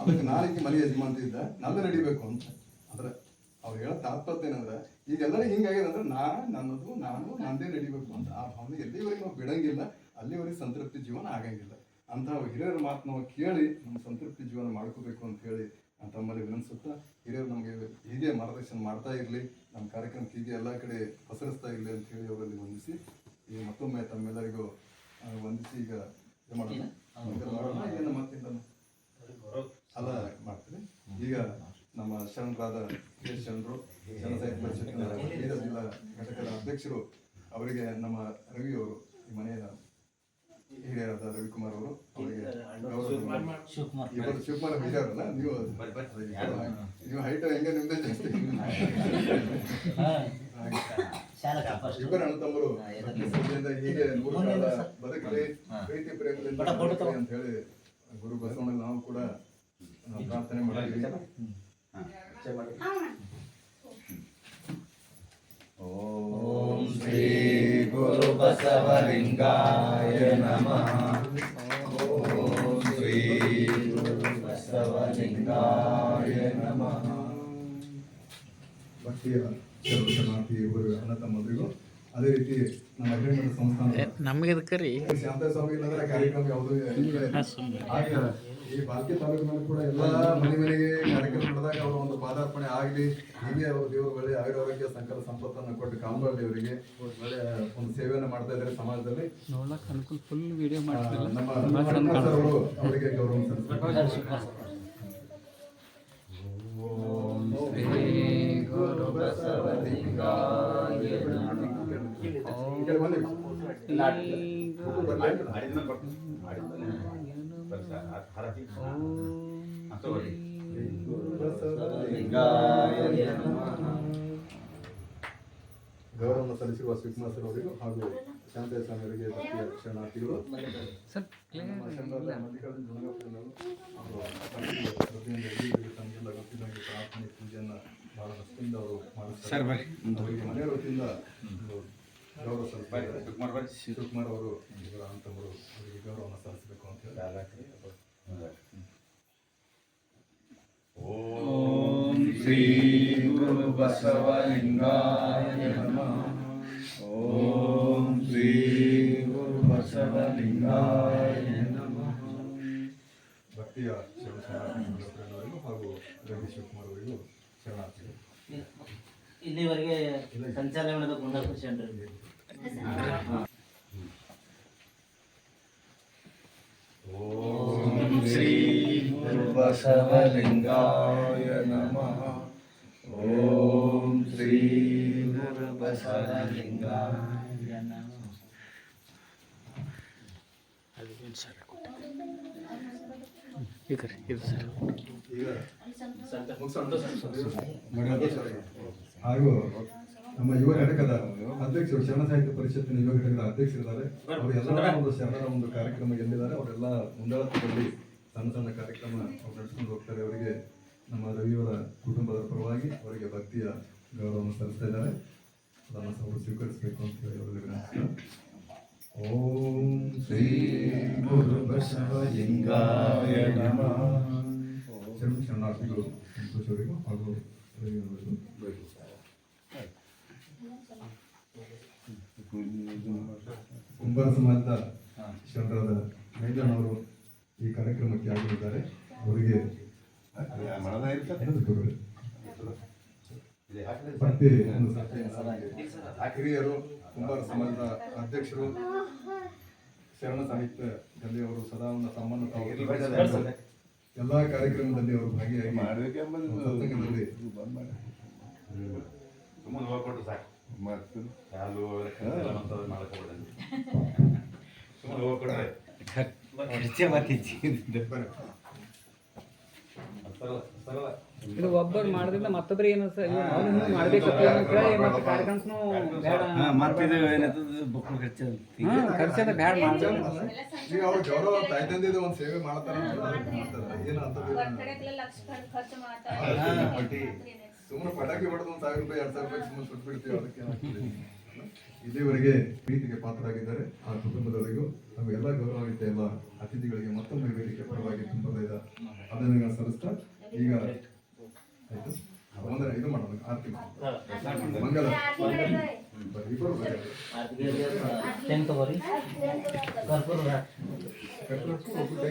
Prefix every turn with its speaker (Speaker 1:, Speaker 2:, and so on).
Speaker 1: ಅದಕ್ಕೆ ನಾಳೆಗೆ ಮನೆ ಯಜಮಾನ್ತಿ ಇದ್ದ ನಂದು ನಡಿಬೇಕು ಅಂತ. ಅಂದ್ರೆ ಅವ್ರು ಹೇಳೋ ತಾತ್ಪರ್ಯ ಏನಂದ್ರೆ ಈಗ ಎಲ್ಲರಿಗೂ ಹಿಂಗಾಗಿದೆ ಅಂದ್ರೆ ನನ್ನದು ನಾನು ನಂದೇ ನಡಿಬೇಕು ಅಂತ ಆ ಭಾವನೆ ಎಲ್ಲಿವರೆಗೆ ನಾವು ಬಿಡಂಗಿಲ್ಲ, ಅಲ್ಲಿವರೆಗೆ ಸಂತೃಪ್ತಿ ಜೀವನ ಆಗಂಗಿಲ್ಲ. ಅಂತ ಹಿರಿಯರ ಮಾತು ನಾವು ಕೇಳಿ ನಮ್ಮ ಸಂತೃಪ್ತಿ ಜೀವನ ಮಾಡ್ಕೋಬೇಕು ಅಂತ ಹೇಳಿ ತಮ್ಮಲ್ಲಿ ವಿನಂತಿಸುತ್ತಾ, ಹಿರಿಯರು ನಮಗೆ ಹೀಗೆ ಮಾರ್ಗದರ್ಶನ ಮಾಡ್ತಾ ಇರಲಿ, ನಮ್ಮ ಕಾರ್ಯಕ್ರಮಕ್ಕೆ ಹೀಗೆ ಎಲ್ಲ ಕಡೆ ಪಸರಿಸ್ತಾ ಇರಲಿ ಅಂತ ಹೇಳಿ ಅವರಲ್ಲಿ ವಂದಿಸಿ, ಈಗ ಮತ್ತೊಮ್ಮೆ ತಮ್ಮೆಲ್ಲರಿಗೂ ವಂದಿಸಿ ಈಗ ಇದು ಮಾಡೋಣ. ಏನು ಮತ್ತಿಂದ ಅಲ್ಲ ಮಾಡ್ತೀವಿ. ಈಗ ನಮ್ಮ ಶರಣರಾದ ಶರಣರು ಜನ ಸಾಹಿತ್ಯ ಪರಿಷತ್ತಿನ ಬೀದರ್ ಜಿಲ್ಲಾ ಘಟಕದ ಅಧ್ಯಕ್ಷರು ಅವರಿಗೆ ನಮ್ಮ ರವಿ ಅವರು, ಈ ಮನೆಯ ಹಿರಿಯರಾದ ರವಿಕುಮಾರ್ ಅವರು, ಅವರಿಗೆ ಶಿವಕುಮಾರ್ ಹಿರಿಯರಲ್ಲ ನೀವು ಹೈಟ್ ಹೆಂಗೆ ನಿಮ್ದೇ ಜಾಸ್ತಿ. ಇಬ್ಬರು ಅಣ್ಣ ತಮ್ಮರು ಹೀಗೆ 100 ಕಾಲ ಬದುಕಲಿ, ಪ್ರೀತಿ ಪ್ರೇಮದಿಂದ ಅಂತ ಹೇಳಿ ಗುರು ಬಸವಣ್ಣ ನಾವು ಕೂಡ ಪ್ರಾರ್ಥನೆ ಮಾಡಿದ್ವಿ.
Speaker 2: ಓಂ ಶ್ರೀ ಗುರು ಬಸವಲಿಂಗಾಯ ನಮಃ. ಓಂ ಶ್ರೀ ಗುರು ಬಸವಲಿಂಗಾಯ ನಮಃ.
Speaker 1: ಭಕ್ತಿಯ ಶರಣಾರ್ಥಿ ಇಬ್ಬರು ಅಣ್ಣ ತಮ್ಮಂದರಿಗೂ, ಅದೇ ರೀತಿ ನಮ್ಮ ಅಗ್ರಿಮೆಂಟ್ ಸಂಸ್ಥಾನ
Speaker 3: ನಮಗೆ
Speaker 1: ಶಾಂತ ಸ್ವಾಮಿ ಇಲ್ಲಂದ್ರೆ ಕಾರ್ಯಕ್ರಮ ಯಾವುದು ಈ ಬಾಲ್ಕಿ ತಾಲೂಕಿನಲ್ಲಿ ಕೂಡ ಎಲ್ಲ ಮನೆಗೆ ಕಾರ್ಯಕ್ರಮ ನಡೆದಾಗ ಅವರು ಒಂದು ಪಾದಾರ್ಪಣೆ ಆಗಲಿ, ಹೀಗೆ ಅವರು ದೇವರು ಒಳ್ಳೆ ಆಯುರಾರೋಗ್ಯ ಸಂಕಟ ಸಂಪತ್ತನ್ನು ಕೊಟ್ಟು ಕಾಂಬಳ್ಳಿ ಅವರಿಗೆ ಒಳ್ಳೆ ಒಂದು ಸೇವೆಯನ್ನು ಮಾಡ್ತಾ ಇದ್ದಾರೆ ಸಮಾಜದಲ್ಲಿ. ನಮ್ಮ ಅವರು ಅವರಿಗೆ ಗೌರವ ಸಲ್ಲಿಸ್ತಾರೆ.
Speaker 2: ಓಂ ಶ್ರೀ ಗುರು ಬಸವಲಿಂಗಾಯ ನಮಃ.
Speaker 1: ಗೌರವವನ್ನು ಸಲ್ಲಿಸಿರುವ ಶಿವಕುಮಾರ್ ಸರ್ ಅವರಿಗೂ ಹಾಗೂ ಶಾಂತಯ್ಯ ಸ್ವಾಮಿ ಅವರಿಗೆ ಭಕ್ತಿಯ ಶರಣಾರ್ಥಿಗಳು. ಪ್ರಾರ್ಥನೆ ಪೂಜೆಯನ್ನು ಬಹಳ ಭಕ್ತಿಯಿಂದ ಅವರು ಮಾಡಿಸ್ತಾರೆ. ಅವರಿಗೆ ಮನೆಯ ವತಿಯಿಂದ ಗೌರವ ಸಲ್ಲಿಸಿದ್ದಾರೆ. ಶಿವಕುಮಾರ್ ಅವರು ಇವರ ಅಂತವರು ಅವರಿಗೆ ಗೌರವವನ್ನು ಸಲ್ಲಿಸಬೇಕು ಅಂತ ಹೇಳಿ.
Speaker 2: ಓಂ ಶ್ರೀ ಗುರು ಬಸವಲಿಂಗಾಯ ನಮಃ. ಓಂ ಶ್ರೀ ಗುರು ಬಸವಲಿಂಗಾಯ ನಮಃ.
Speaker 1: ಭಕ್ತಿಯ ಶರಣಾರ್ಥಿಗಳು ಹಾಗೂ ರವಿ ಶಿವಕುಮಾರ್ ಅವರಿಗೂ ಶರಣಾರ್ಥಿಗಳು.
Speaker 4: ಇಲ್ಲಿವರೆಗೆ ಸಂಚಾಲನದ ಪುನರ್ಪರಿಶೀಲನೆ.
Speaker 2: ಓಂ ಶ್ರೀ ಗುರು ಬಸವಲಿಂಗಾಯ ನಮಃ. ಓಂ ಶ್ರೀ ಗುರು ಬಸವಲಿಂಗಾಯ ನಮಃ.
Speaker 1: ಹಾಗೂ ನಮ್ಮ ಯುವ ಘಟಕದ ಅಧ್ಯಕ್ಷರು, ಶರಣ ಸಾಹಿತ್ಯ ಪರಿಷತ್ತಿನ ಯುವ ಘಟಕದ ಅಧ್ಯಕ್ಷರಿದ್ದಾರೆ. ಅವರೆಲ್ಲ ಒಂದು ಶರಣರ ಒಂದು ಕಾರ್ಯಕ್ರಮ ಎಲ್ಲಿದ್ದಾರೆ ಅವರೆಲ್ಲ ಮುಂದಾಳತ್ವದಲ್ಲಿ ಸಣ್ಣ ಸಣ್ಣ ಕಾರ್ಯಕ್ರಮ ಅವ್ರು ನಡೆಸ್ಕೊಂಡು ಹೋಗ್ತಾರೆ. ಅವರಿಗೆ ನಮ್ಮ ರವಿಯವರ ಕುಟುಂಬದ ಪರವಾಗಿ ಅವರಿಗೆ ಭಕ್ತಿಯ ಗೌರವವನ್ನು ಸಲ್ಲಿಸ್ತಾ ಇದ್ದಾರೆ. ಅದನ್ನು ಅವರು ಸ್ವೀಕರಿಸಬೇಕು ಅಂತ ಹೇಳಿ ಅವರಿಗೆ ವಿನಂತಿಸ್ತಾರೆ. ಓಂ ಶ್ರೀ ಗುರು ಬಸವಲಿಂಗಾಯ ನಮಃ. ಶರಣಾರ್ಥಿಗಳು ಸಂತೋಷ್ ಅವರಿಗೂ ಹಾಗೂ ರವಿಯವರಿಗೂ ಕುಂಬಾರ ಸಮಾಜದ ಶರಣರಾದ ಮೈದಾನವರು ಈ ಕಾರ್ಯಕ್ರಮಕ್ಕೆ ಆಗಲಿದ್ದಾರೆ. ಅವರಿಗೆ ಹಿರಿಯರು, ಕುಂಬಾರ ಸಮಾಜದ ಅಧ್ಯಕ್ಷರು, ಶರಣ ಸಾಹಿತ್ಯದಲ್ಲಿ ಅವರು ಸದಾ ತಮ್ಮನ್ನು ಎಲ್ಲ ಕಾರ್ಯಕ್ರಮದಲ್ಲಿ ಅವರು ಭಾಗಿಯಾಗಿ ಸತ್ಸಂಗದಲ್ಲಿ
Speaker 3: ಇದು ಒಬ್ಬರು ಮಾಡೋದ್ರಿಂದ ಮತ್ತೊಬ್ಬರು ಏನು ಮಾಡ್ಬೇಕಂತ ಕಾರ್ಯಕ್ರಮಕ್ಕೂ ಬೇಡ ಖರ್ಚದ ಬೇಡ ಮಾಡ್ತಾರೆ.
Speaker 1: ಈಗ ಅವ್ರ ಗೌರವ ತಾಯಿ ತಂದೆದು ಒಂದು ಸೇವೆ ಮಾಡ್ತಾರೆ. ಸುಮ್ಮನೆ ಪಟಾಕಿ ಹೊಡೆದು 1,000 ರೂಪಾಯಿ 2,000 ರೂಪಾಯಿ ಸುಮ್ಮನೆ ಸುಟ್ಟು ಬಿಡ್ತೀವಿ. ಅದಕ್ಕೆ ಇಲ್ಲಿವರೆಗೆ ಪ್ರೀತಿಗೆ ಪಾತ್ರರಾಗಿದ್ದಾರೆ ಆ ಕುಟುಂಬದವರಿಗೂ ಹಾಗೂ ಎಲ್ಲ ಗೌರವಾನ್ವಿತ ಎಲ್ಲ ಅತಿಥಿಗಳಿಗೆ ಮತ್ತೊಂದು ವೇದಿಕೆ ಪರವಾಗಿ ತುಂಬ ಅಭಿನಂದನೆ ಸಲ್ಲಿಸ್ತಾ ಈಗ ಆಯ್ತು ಒಂದರ ಇದು ಮಾಡೋಣ ಆರತಿ ಮಾಡೋಣ ಮಂಗಲ ಇಬ್ಬರು
Speaker 4: ತೆಂಗ್ ತಗೋರಿ ಕರ್ಪೂರ
Speaker 1: ಕರ್ಪೂರ